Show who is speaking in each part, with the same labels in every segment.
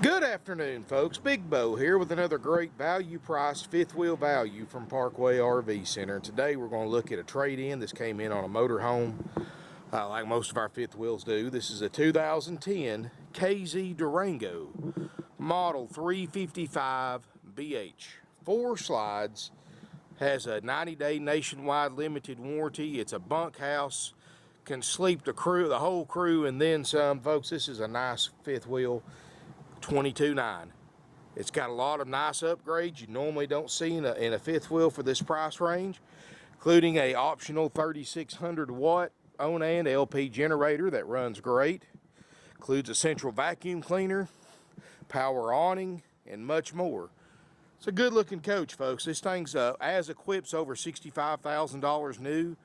Speaker 1: Good afternoon, folks. Big Bo here with another great value-priced fifth wheel value from Parkway RV Center. Today we're going to look at a trade-in. This came in on a motorhome, like most of our fifth wheels do. This is a 2010 KZ Durango, model 355 BH. 4 slides, has a 90-day nationwide limited warranty. It's a bunk house, can sleep the whole crew, and then some. Folks, this is a nice fifth wheel. 22.9. It's got a lot of nice upgrades you normally don't see in a fifth wheel for this price range, including a optional 3600 watt Onan LP generator that runs great. Includes a central vacuum cleaner, power awning, and much more. It's a good looking coach, folks. This thing's as equipped's over $65,000 new.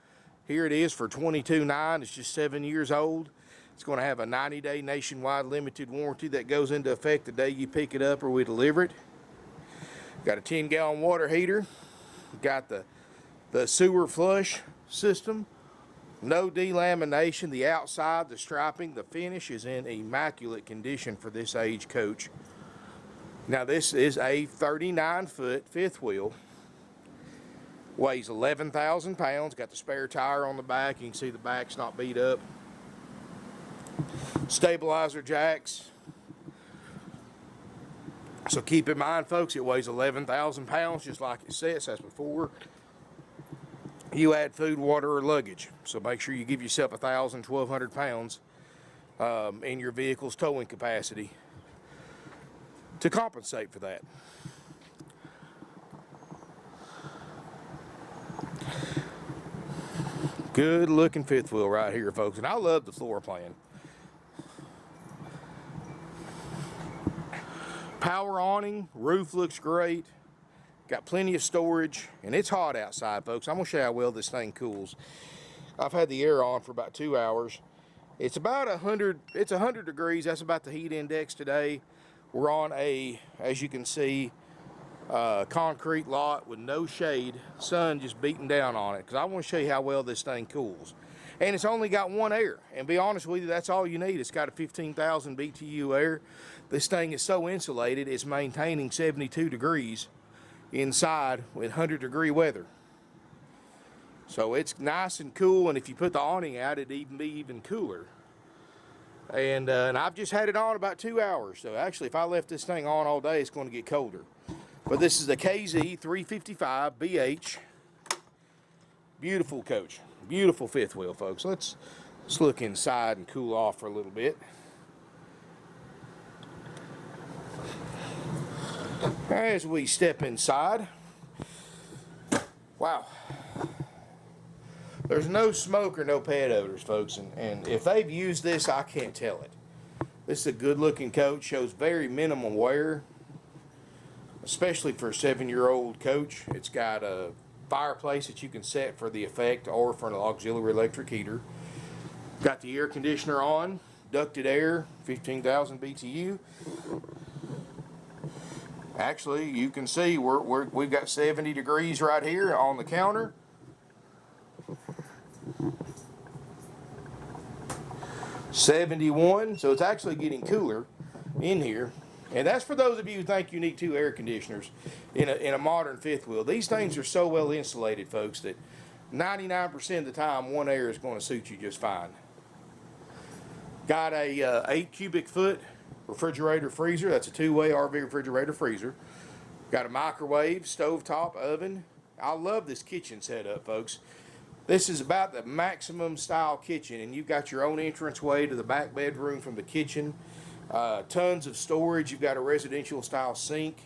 Speaker 1: Here it is for $22.9. It's just 7 years old. It's going to have a 90-day nationwide limited warranty that goes into effect the day you pick it up or we deliver it. Got a 10-gallon water heater. Got the sewer flush system. No delamination. The outside, the striping, the finish is in immaculate condition for this age coach. Now this is a 39-foot fifth wheel. Weighs 11,000 pounds. Got the spare tire on the back. You can see the back's not beat up. Stabilizer jacks. So keep in mind, folks, it weighs 11,000 pounds, just like it says. That's before you add food, water, or luggage. So make sure you give yourself 1,000, 1,200 pounds in your vehicle's towing capacity to compensate for that. Good looking fifth wheel right here, folks, and I love the floor plan. Power awning, roof looks great, got plenty of storage, and it's hot outside, folks. I'm gonna show you how well this thing cools. I've had the air on for about 2 hours. It's about 100 degrees. That's about the heat index today. We're on a, as you can see, concrete lot with no shade, sun just beating down on it, because I want to show you how well this thing cools. And it's only got one air, and be honest with you, that's all you need. It's got a 15,000 BTU air. This thing is so insulated, it's maintaining 72 degrees inside with 100-degree weather. So it's nice and cool, and if you put the awning out, it'd even be even cooler. And I've just had it on about 2 hours, so actually if I left this thing on all day, it's going to get colder. But this is the KZ 355 BH. Beautiful coach. Beautiful fifth wheel, folks. Let's look inside and cool off for a little bit. As we step inside, wow. There's no smoke or no pet odors, folks, and if they've used this, I can't tell it. This is a good looking coach, shows very minimal wear, especially for a 7-year-old coach. It's got a fireplace that you can set for the effect or for an auxiliary electric heater. Got the air conditioner on, ducted air, 15,000 BTU. Actually, you can see we've got 70 degrees right here on the counter. '71, so it's actually getting cooler in here. And that's for those of you who think you need 2 air conditioners in a modern fifth wheel. These things are so well insulated, folks, that 99% of the time, one air is going to suit you just fine. Got a 8 cubic foot refrigerator freezer. That's a 2-way RV refrigerator freezer. Got a microwave, stovetop, oven. I love this kitchen setup, folks. This is about the maximum style kitchen, and you've got your own entranceway to the back bedroom from the kitchen. Tons of storage. You've got a residential style sink.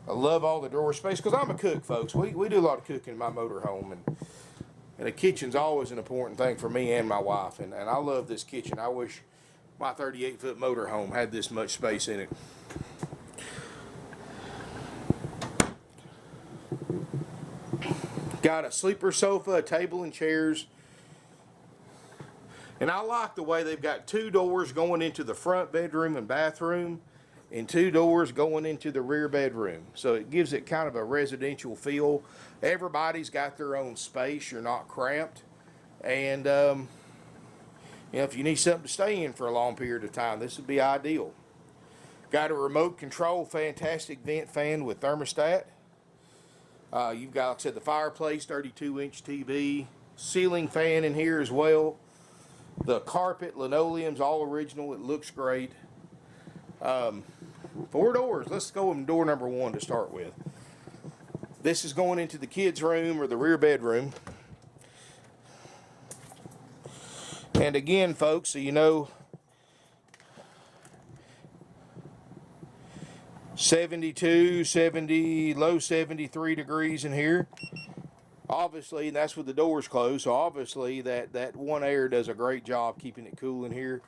Speaker 1: I love all the drawer space because I'm a cook, folks. We do a lot of cooking in my motorhome, and the kitchen's always an important thing for me and my wife, and I love this kitchen. I wish my 38-foot motorhome had this much space in it. Got a sleeper sofa, a table and chairs. And I like the way they've got 2 doors going into the front bedroom and bathroom and 2 doors going into the rear bedroom. So it gives it kind of a residential feel. Everybody's got their own space. You're not cramped. And if you need something to stay in for a long period of time, this would be ideal. Got a remote control, fantastic vent fan with thermostat. You've got, like I said, the fireplace, 32-inch TV, ceiling fan in here as well. The carpet, linoleum's all original. It looks great. 4 doors. Let's go in door number 1 to start with. This is going into the kids' room or the rear bedroom. And again, folks, so you know, 72, 70, low 73 degrees in here. Obviously, and that's with the doors closed, so obviously that one air does a great job keeping it cool in here,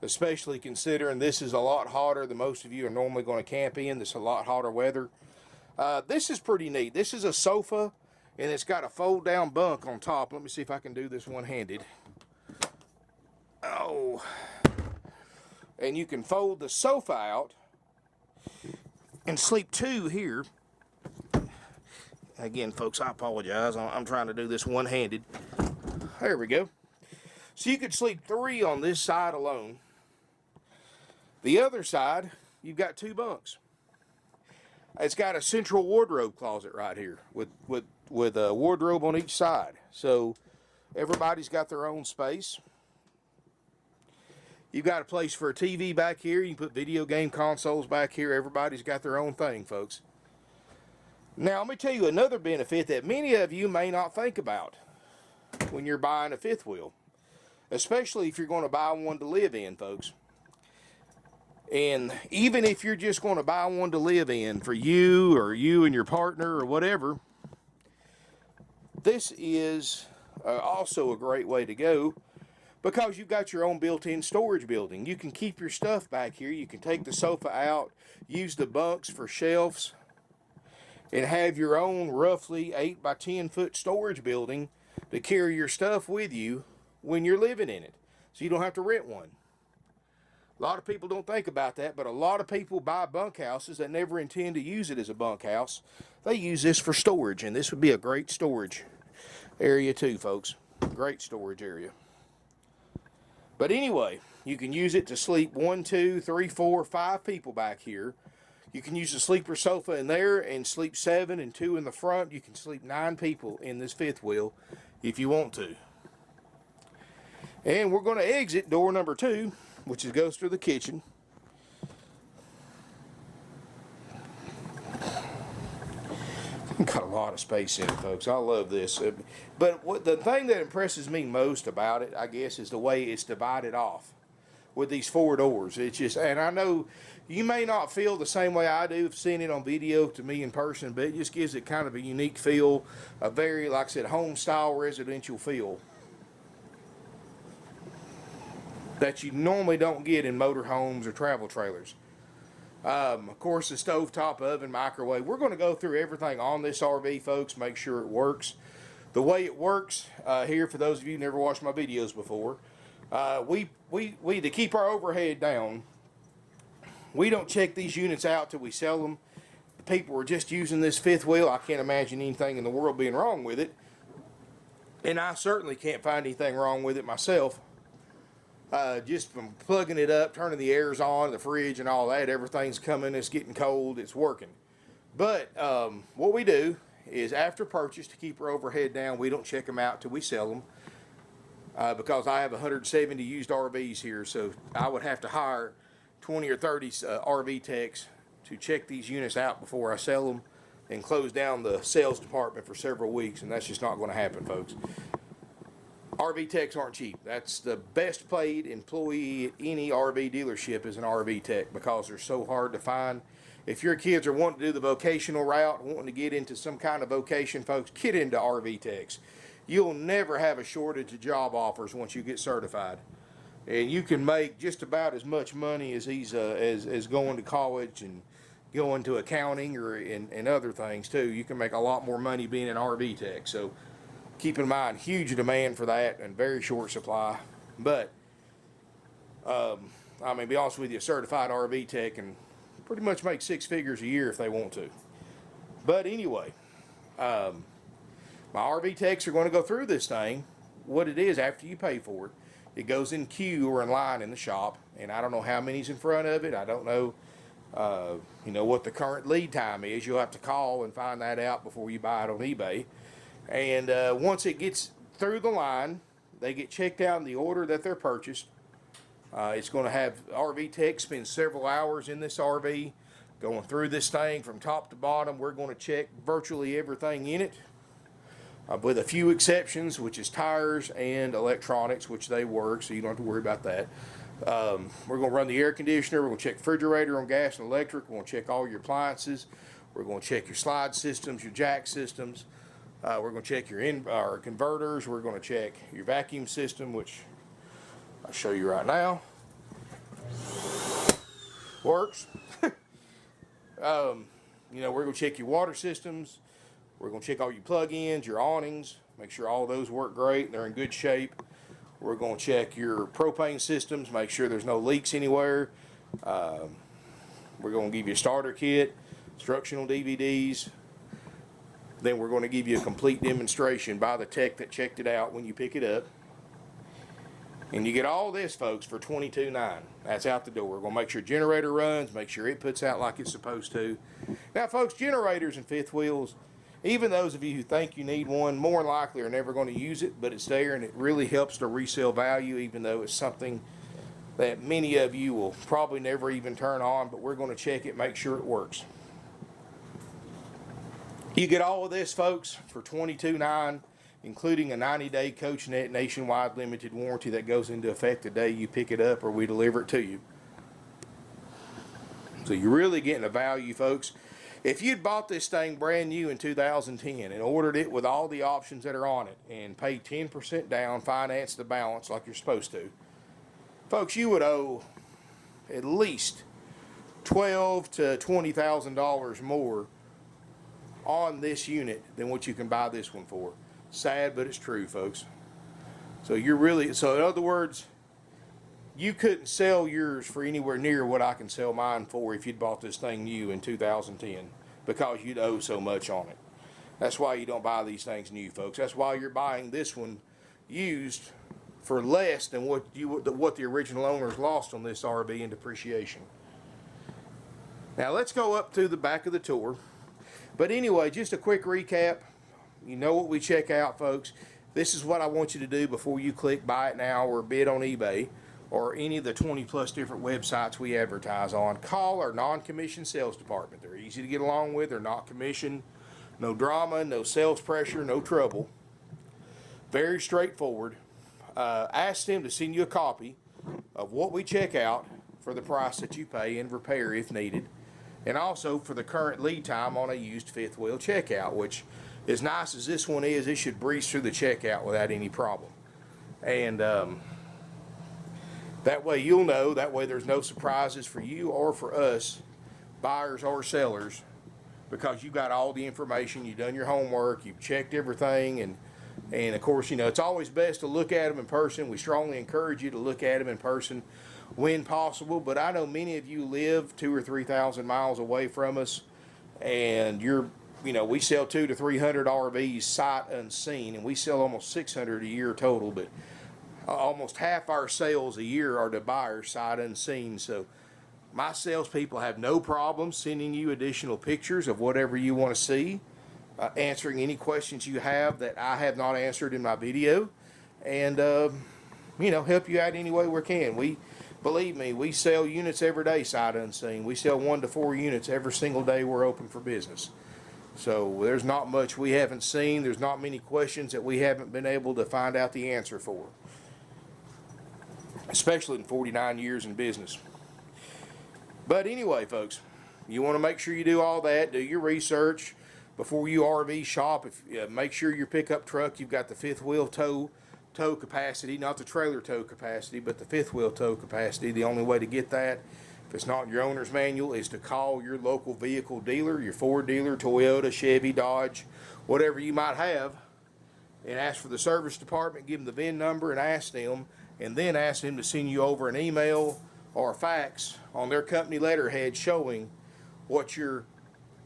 Speaker 1: especially considering this is a lot hotter than most of you are normally going to camp in. This is a lot hotter weather. This is pretty neat. This is a sofa, and it's got a fold-down bunk on top. Let me see if I can do this one-handed. Oh. And you can fold the sofa out and sleep 2 here. Again, folks, I apologize. I'm trying to do this one-handed. There we go. So you could sleep 3 on this side alone. The other side, you've got 2 bunks. It's got a central wardrobe closet right here with a wardrobe on each side. So everybody's got their own space. You've got a place for a TV back here. You can put video game consoles back here. Everybody's got their own thing, folks. Now, let me tell you another benefit that many of you may not think about when you're buying a fifth wheel, especially if you're going to buy one to live in, folks. And even if you're just going to buy one to live in for you or you and your partner or whatever, this is also a great way to go, because you've got your own built-in storage building. You can keep your stuff back here. You can take the sofa out, use the bunks for shelves, and have your own roughly 8 by 10 foot storage building to carry your stuff with you when you're living in it, so you don't have to rent one. A lot of people don't think about that, but a lot of people buy bunkhouses that never intend to use it as a bunkhouse. They use this for storage, and this would be a great storage area too, folks. Great storage area. But anyway, you can use it to sleep 1, 2, 3, 4, 5 people back here. You can use the sleeper sofa in there and sleep 7 and 2 in the front. You can sleep 9 people in this fifth wheel if you want to. And we're going to exit door number 2, which goes through the kitchen. Got a lot of space in it, folks. I love this. But the thing that impresses me most about it, I guess, is the way it's divided off with these 4 doors. It's just, and I know you may not feel the same way I do seeing it on video to me in person, but it just gives it kind of a unique feel, a very, like I said, home-style residential feel that you normally don't get in motorhomes or travel trailers. Of course, the stovetop oven, microwave. We're going to go through everything on this RV, folks, make sure it works. The way it works here, for those of you who never watched my videos before, we to keep our overhead down, we don't check these units out till we sell them. The people are just using this fifth wheel. I can't imagine anything in the world being wrong with it, and I certainly can't find anything wrong with it myself. Just from plugging it up, turning the airs on, the fridge and all that, everything's coming, it's getting cold, it's working. But what we do is, after purchase, to keep our overhead down, we don't check them out till we sell them, because I have 170 used RVs here, so I would have to hire 20 or 30 RV techs to check these units out before I sell them and close down the sales department for several weeks, and that's just not going to happen, folks. RV techs aren't cheap. That's the best paid employee at any RV dealership is an RV tech, because they're so hard to find. If your kids are wanting to do the vocational route, wanting to get into some kind of vocation, folks, get into RV techs. You'll never have a shortage of job offers once you get certified. And you can make just about as much money as as going to college and going to accounting or and other things too. You can make a lot more money being an RV tech. So keep in mind, huge demand for that and very short supply. But I mean, be honest with you, a certified RV tech can pretty much make 6 figures a year if they want to. But anyway, my RV techs are going to go through this thing, what it is after you pay for it. It goes in queue or in line in the shop, and I don't know how many's in front of it. I don't know You know what the current lead time is. You'll have to call and find that out before you buy it on eBay. And once it gets through the line, they get checked out in the order that they're purchased. It's going to have RV Tech spend several hours in this RV going through this thing from top to bottom. We're going to check virtually everything in it, with a few exceptions, which is tires and electronics, which they work, so you don't have to worry about that. We're going to run the air conditioner. We're going to check refrigerator on gas and electric. We're going to check all your appliances. We're going to check your slide systems, your jack systems. We're going to check your converters. We're going to check your vacuum system, which I'll show you right now. Works. You know, we're going to check your water systems. We're going to check all your plug-ins, your awnings, make sure all those work great, they're in good shape. We're going to check your propane systems, make sure there's no leaks anywhere. We're going to give you a starter kit, instructional DVDs. Then we're going to give you a complete demonstration by the tech that checked it out when you pick it up. And you get all this, folks, for $22.9. That's out the door. We're going to make sure generator runs, make sure it puts out like it's supposed to. Now, folks, generators and fifth wheels, even those of you who think you need one, more than likely are never going to use it, but it's there and it really helps the resale value, even though it's something that many of you will probably never even turn on, but we're going to check it, make sure it works. You get all of this, folks, for $22.9, including a 90-day CoachNet nationwide limited warranty that goes into effect the day you pick it up or we deliver it to you. So you're really getting a value, folks. If you'd bought this thing brand new in 2010 and ordered it with all the options that are on it and paid 10% down, finance the balance like you're supposed to, folks, you would owe at least $12,000 to $20,000 more on this unit than what you can buy this one for. Sad, but it's true, folks. So in other words, you couldn't sell yours for anywhere near what I can sell mine for if you'd bought this thing new in 2010, because you'd owe so much on it. That's why you don't buy these things new, folks. That's why you're buying this one used for less than what the original owners lost on this RV in depreciation. Now let's go up to the back of the tour. But anyway, just a quick recap. You know what we check out, folks. This is what I want you to do before you click buy it now or bid on eBay or any of the 20+ different websites we advertise on. Call our non-commissioned sales department. They're easy to get along with. They're not commissioned. No drama, no sales pressure, no trouble. Very straightforward. Ask them to send you a copy of what we check out for the price that you pay and repair if needed. And also for the current lead time on a used fifth wheel checkout, which, as nice as this one is, it should breeze through the checkout without any problem. And that way you'll know, that way there's no surprises for you or for us, buyers or sellers, because you got all the information, you've done your homework, you've checked everything, and of course, you know, it's always best to look at them in person. We strongly encourage you to look at them in person when possible, but I know many of you live 2,000 or 3,000 miles away from us, and we sell 200 to 300 RVs sight unseen, and we sell almost 600 a year total, but almost half our sales a year are to buyers sight unseen. So my salespeople have no problem sending you additional pictures of whatever you want to see, answering any questions you have that I have not answered in my video, and help you out any way we can. Believe me, we sell units every day sight unseen. We sell 1 to 4 units every single day we're open for business. So there's not much we haven't seen. There's not many questions that we haven't been able to find out the answer for, especially in 49 years in business. But anyway, folks, you want to make sure you do all that. Do your research before you RV shop. Make sure your pickup truck, you've got the fifth wheel tow capacity, not the trailer tow capacity, but the fifth wheel tow capacity. The only way to get that, if it's not in your owner's manual, is to call your local vehicle dealer, your Ford dealer, Toyota, Chevy, Dodge, whatever you might have, and ask for the service department, give them the VIN number and ask them, and then ask them to send you over an email or a fax on their company letterhead showing what your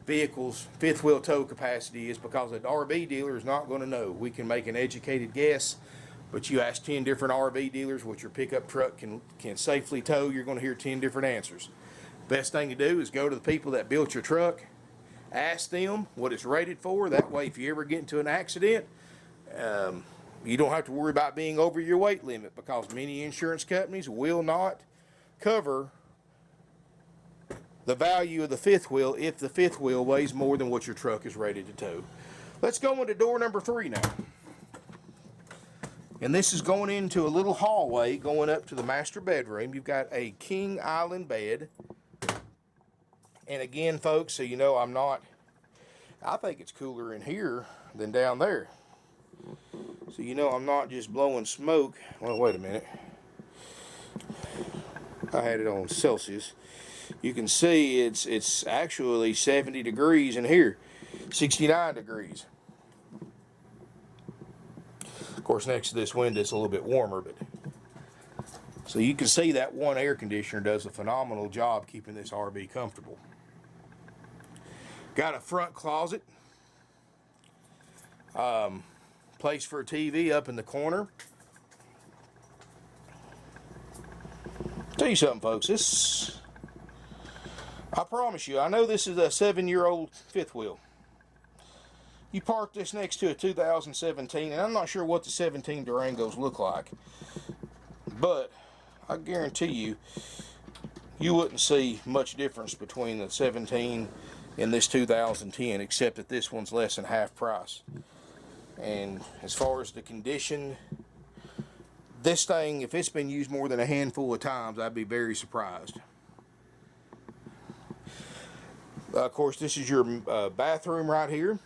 Speaker 1: vehicle's fifth wheel tow capacity is, because an RV dealer is not going to know. We can make an educated guess, but you ask 10 different RV dealers what your pickup truck can safely tow, you're going to hear 10 different answers. Best thing to do is go to the people that built your truck, ask them what it's rated for. That way, if you ever get into an accident, you don't have to worry about being over your weight limit, because many insurance companies will not cover the value of the fifth wheel if the fifth wheel weighs more than what your truck is rated to tow. Let's go into door number 3 now. And this is going into a little hallway going up to the master bedroom. You've got a king island bed. And again, folks, so you know I think it's cooler in here than down there. So you know I'm not just blowing smoke. Well, wait a minute. I had it on Celsius. You can see it's actually 70 degrees in here. 69 degrees. Of course, next to this window it's a little bit warmer, but so you can see that one air conditioner does a phenomenal job keeping this RV comfortable. Got a front closet. Place for a TV up in the corner. Tell you something, folks. I promise you, I know this is a 7-year-old fifth wheel. You park this next to a 2017, and I'm not sure what the 17 Durangos look like, but I guarantee you wouldn't see much difference between the 17 and this 2010, except that this one's less than half price. And as far as the condition, this thing, if it's been used more than a handful of times, I'd be very surprised. Of course, this is your bathroom right here.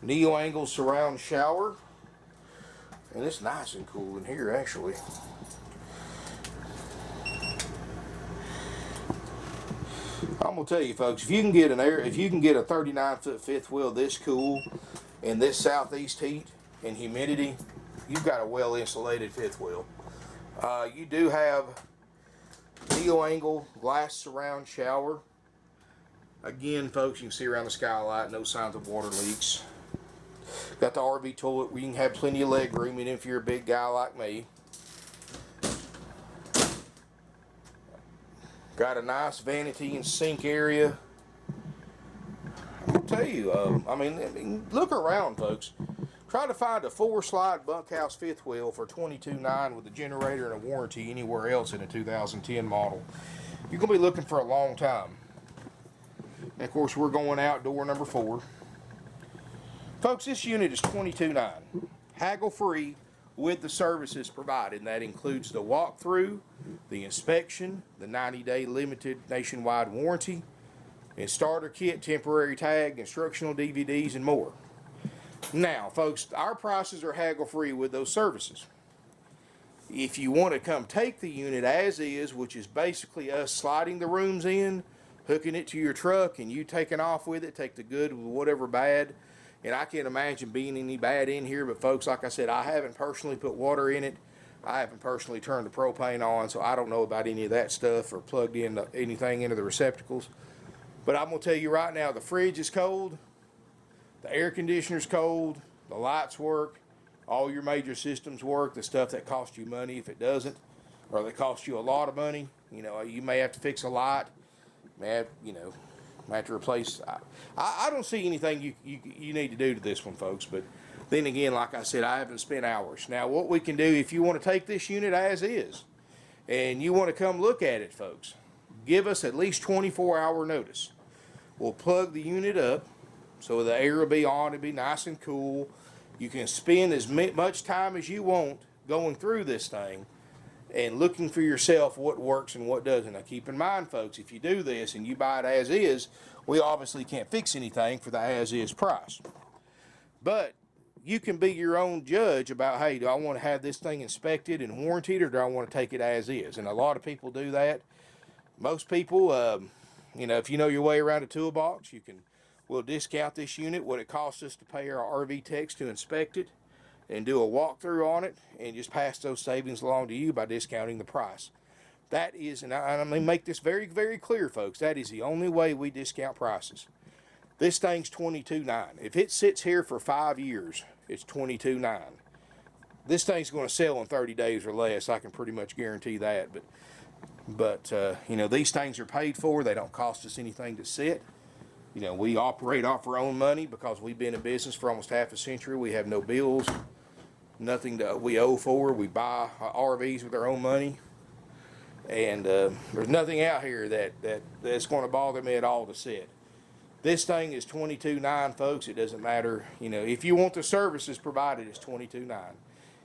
Speaker 1: Neo-angle surround shower. And it's nice and cool in here, actually. I'm gonna tell you, folks, if you can get a 39-foot fifth wheel this cool in this southeast heat and humidity, you've got a well-insulated fifth wheel. You do have neo-angle glass surround shower. Again, folks, you can see around the skylight, no signs of water leaks. Got the RV toilet where you can have plenty of leg room, even if you're a big guy like me. Got a nice vanity and sink area. I'll tell you, I mean, look around, folks. Try to find a 4-slide bunkhouse fifth wheel for $22,900 with a generator and a warranty anywhere else in a 2010 model. You're going to be looking for a long time. And of course, we're going out door number 4. Folks, this unit is $22,900, haggle free with the services provided. And that includes the walkthrough, the inspection, the 90-day limited nationwide warranty, and starter kit, temporary tag, instructional DVDs, and more. Now, folks, our prices are haggle free with those services. If you want to come take the unit as is, which is basically us sliding the rooms in, hooking it to your truck, and you taking off with it, take the good with whatever bad. And I can't imagine being any bad in here, but folks, like I said, I haven't personally put water in it. I haven't personally turned the propane on, so I don't know about any of that stuff or plugged in anything into the receptacles. But I'm going to tell you right now, the fridge is cold, the air conditioner's cold, the lights work, all your major systems work, the stuff that costs you money if it doesn't, or that costs you a lot of money. You know, you may have to fix a light, may have to replace. I don't see anything you need to do to this one, folks, but then again, like I said, I haven't spent hours. Now, what we can do, if you want to take this unit as is, and you want to come look at it, folks, give us at least 24-hour notice. We'll plug the unit up so the air will be on, it'll be nice and cool. You can spend as much time as you want going through this thing and looking for yourself what works and what doesn't. Now, keep in mind, folks, if you do this and you buy it as is, we obviously can't fix anything for the as is price. But you can be your own judge about, hey, do I want to have this thing inspected and warranted, or do I want to take it as is? And a lot of people do that. Most people, if you know your way around a toolbox, we'll discount this unit, what it costs us to pay our RV techs to inspect it and do a walkthrough on it, and just pass those savings along to you by discounting the price. That is, and I'm going to make this very, very clear, folks, that is the only way we discount prices. This thing's $22,900. If it sits here for 5 years, it's $22,900. This thing's going to sell in 30 days or less. I can pretty much guarantee that. But But, you know, these things are paid for. They don't cost us anything to sit. You know, we operate off our own money because we've been in business for almost half a century. We have no bills, nothing that we owe for. We buy RVs with our own money. And there's nothing out here that's going to bother me at all to sit. This thing is $22.9, folks. It doesn't matter. You know, if you want the services provided, it's $22.9.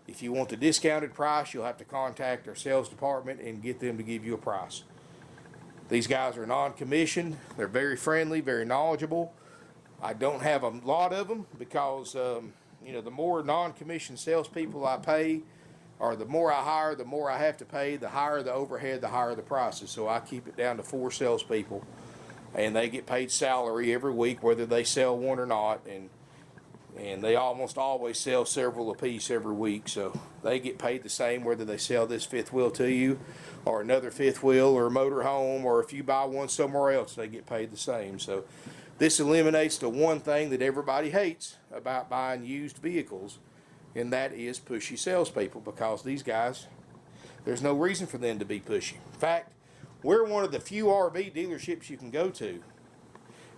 Speaker 1: If you want the discounted price, you'll have to contact our sales department and get them to give you a price. These guys are non-commissioned. They're very friendly, very knowledgeable. I don't have a lot of them because, you know, the more non-commissioned salespeople I pay, or the more I hire, the more I have to pay. The higher the overhead, the higher the prices. So I keep it down to 4 salespeople, and they get paid salary every week, whether they sell one or not. And they almost always sell several apiece every week, so they get paid the same whether they sell this fifth wheel to you or another fifth wheel or a motor home, or if you buy one somewhere else, they get paid the same. So this eliminates the one thing that everybody hates about buying used vehicles, and that is pushy salespeople, because these guys, there's no reason for them to be pushy. In fact, we're one of the few RV dealerships you can go to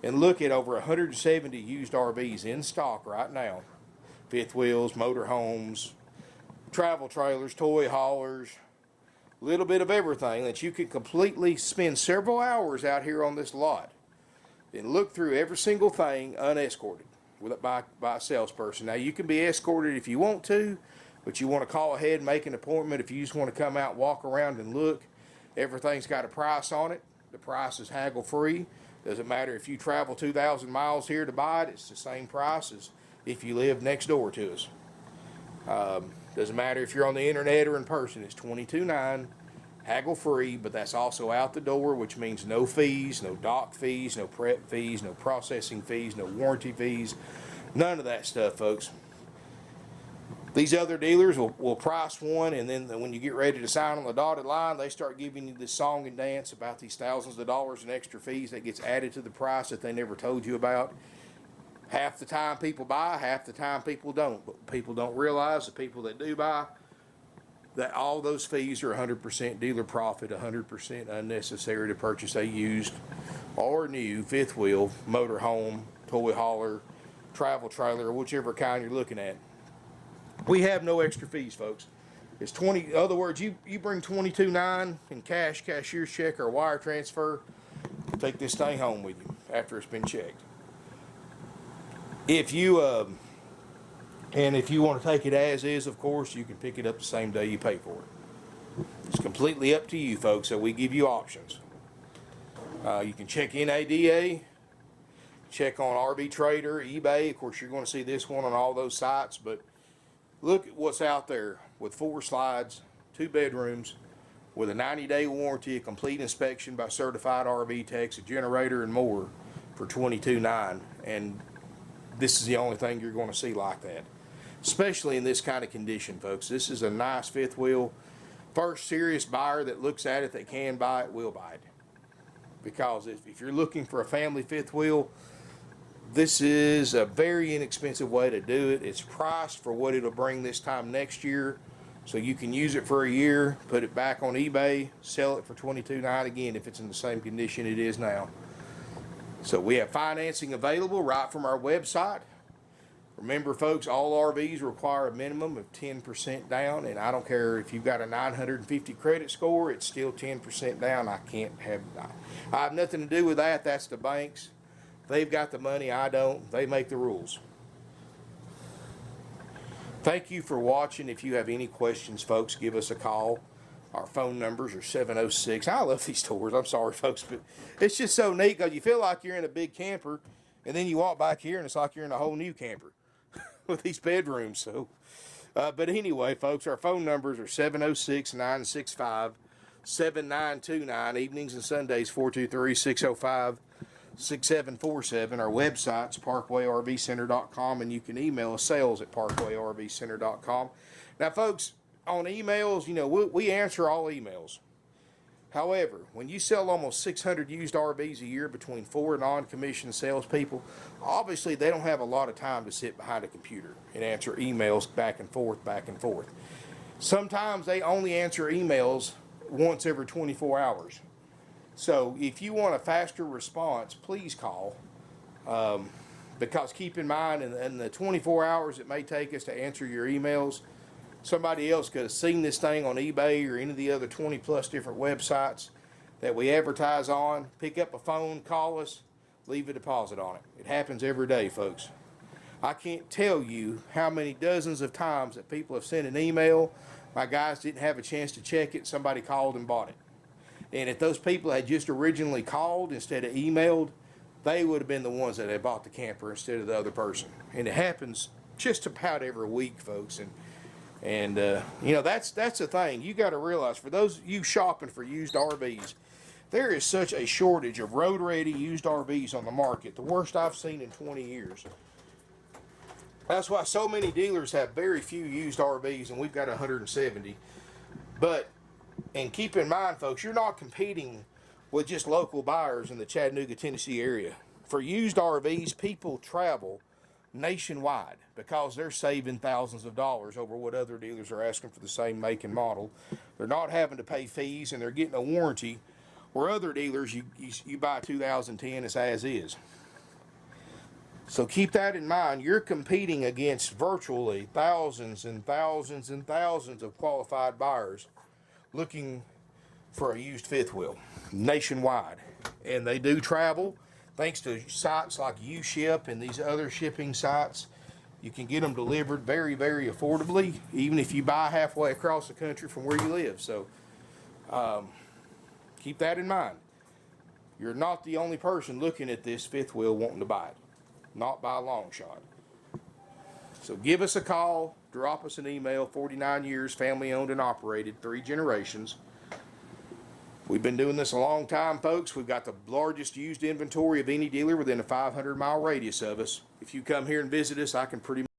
Speaker 1: and look at over 170 used RVs in stock right now. Fifth wheels, motor homes, travel trailers, toy haulers, a little bit of everything that you can completely spend several hours out here on this lot and look through every single thing unescorted by a salesperson. Now, you can be escorted if you want to, but you want to call ahead and make an appointment. If you just want to come out, walk around and look, everything's got a price on it. The price is haggle free. Doesn't matter if you travel 2,000 miles here to buy it, it's the same price as if you live next door to us. Doesn't matter if you're on the internet or in person, it's $22.9, haggle free, but that's also out the door, which means no fees, no dock fees, no prep fees, no processing fees, no warranty fees, none of that stuff, folks. These other dealers will price one, and then when you get ready to sign on the dotted line, they start giving you this song and dance about these thousands of dollars in extra fees that gets added to the price that they never told you about. Half the time people buy, half the time people don't. But people don't realize, the people that do buy, that all those fees are 100% dealer profit, 100% unnecessary to purchase a used or new fifth wheel, motor home, toy hauler, travel trailer, or whichever kind you're looking at. We have no extra fees, folks. It's in other words, you bring $22.9 in cash, cashier's check, or wire transfer, take this thing home with you after it's been checked. If you want to take it as is, of course, you can pick it up the same day you pay for it. It's completely up to you, folks, so we give you options. You can check NADA, check on RV Trader, eBay. Of course, you're going to see this one on all those sites, but look at what's out there with 4 slides, 2 bedrooms, with a 90-day warranty, a complete inspection by certified RV techs, a generator, and more for $22.9. And this is the only thing you're going to see like that, especially in this kind of condition, folks. This is a nice fifth wheel. First serious buyer that looks at it, that can buy it, will buy it. Because if you're looking for a family fifth wheel, this is a very inexpensive way to do it. It's priced for what it'll bring this time next year, so you can use it for a year, put it back on eBay, sell it for $22.9 again if it's in the same condition it is now. So we have financing available right from our website. Remember, folks, all RVs require a minimum of 10% down, and I don't care if you've got a 950 credit score, it's still 10% down. I have nothing to do with that. That's the banks. They've got the money, I don't. They make the rules. Thank you for watching. If you have any questions, folks, give us a call. Our phone numbers are 706. I love these tours. I'm sorry, folks, but it's just so neat because you feel like you're in a big camper, and then you walk back here, and it's like you're in a whole new camper with these bedrooms. So, but anyway, folks, our phone numbers are 706-965-7929. Evenings and Sundays, 423-605-6747. Our website's parkwayrvcenter.com, and you can email us, sales@parkwayrvcenter.com. Now, folks, on emails, you know, we answer all emails. However, when you sell almost 600 used RVs a year between 4 non-commissioned salespeople, obviously they don't have a lot of time to sit behind a computer and answer emails back and forth, back and forth. Sometimes they only answer emails once every 24 hours. So if you want a faster response, please call. Because keep in mind, in the 24 hours it may take us to answer your emails, somebody else could have seen this thing on eBay or any of the other 20 plus different websites that we advertise on, pick up a phone, call us, leave a deposit on it. It happens every day, folks. I can't tell you how many dozens of times that people have sent an email, my guys didn't have a chance to check it, somebody called and bought it. And if those people had just originally called instead of emailed, they would have been the ones that had bought the camper instead of the other person. And it happens just about every week, folks. And you know, that's the thing. You got to realize, for those of you shopping for used RVs, there is such a shortage of road-ready used RVs on the market, the worst I've seen in 20 years. That's why so many dealers have very few used RVs, and we've got 170. And keep in mind, folks, you're not competing with just local buyers in the Chattanooga, Tennessee area. For used RVs, people travel nationwide because they're saving thousands of dollars over what other dealers are asking for the same make and model. They're not having to pay fees, and they're getting a warranty, where other dealers, you buy 2010, it's as is. So keep that in mind. You're competing against virtually thousands and thousands and thousands of qualified buyers looking for a used fifth wheel nationwide. And they do travel. Thanks to sites like UShip and these other shipping sites, you can get them delivered very, very affordably, even if you buy halfway across the country from where you live. So keep that in mind. You're not the only person looking at this fifth wheel wanting to buy it. Not by a long shot. So give us a call, drop us an email. 49 years, family owned and operated, 3 generations. We've been doing this a long time, folks. We've got the largest used inventory of any dealer within a 500-mile radius of us. If you come here and visit us, I can pretty much